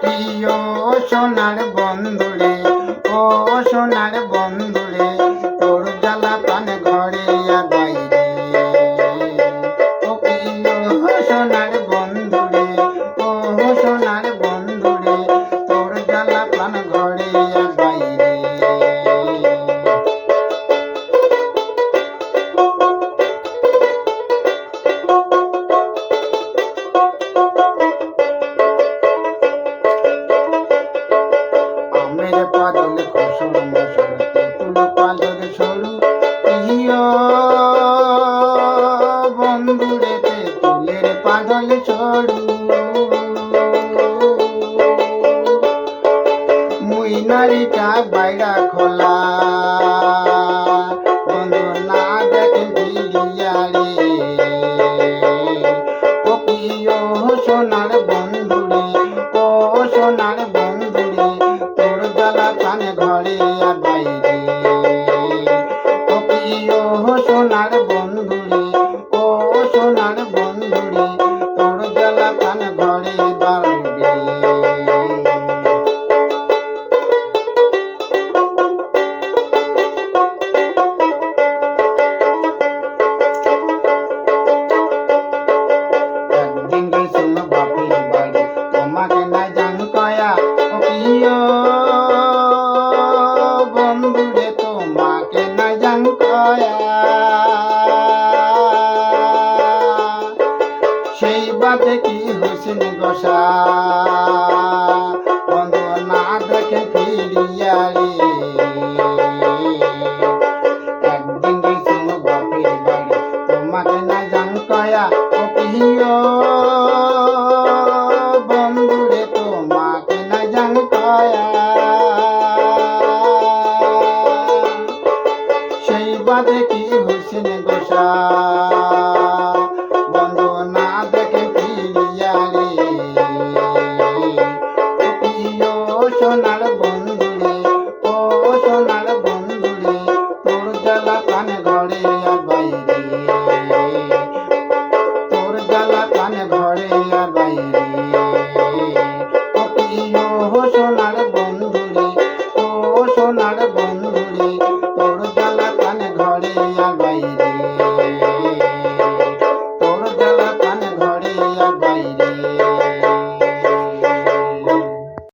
প্রিয় সোনার বন্ধুরে, ও সোনার বন্ধুরে, তোর জ্বালা প্রাণ ঘরে আর বাইরে। ও প্রিয় সোনার বন্ধুরে, ও সোনার বন্ধুরে, তোর জ্বালা প্রাণ ঘরে আর বাইরে। আমের পাদল খসর মসর তেঁতুল পালর সরু, প্রিয় বন্ধুরে তেঁতুলের পাদল সরু। মুই নারীটা বাইরা খোলা, বন্ধু না দেখে ভিড়িয়া রে। ও প্রিয় সোনার বন্ধুরে, ও সোনার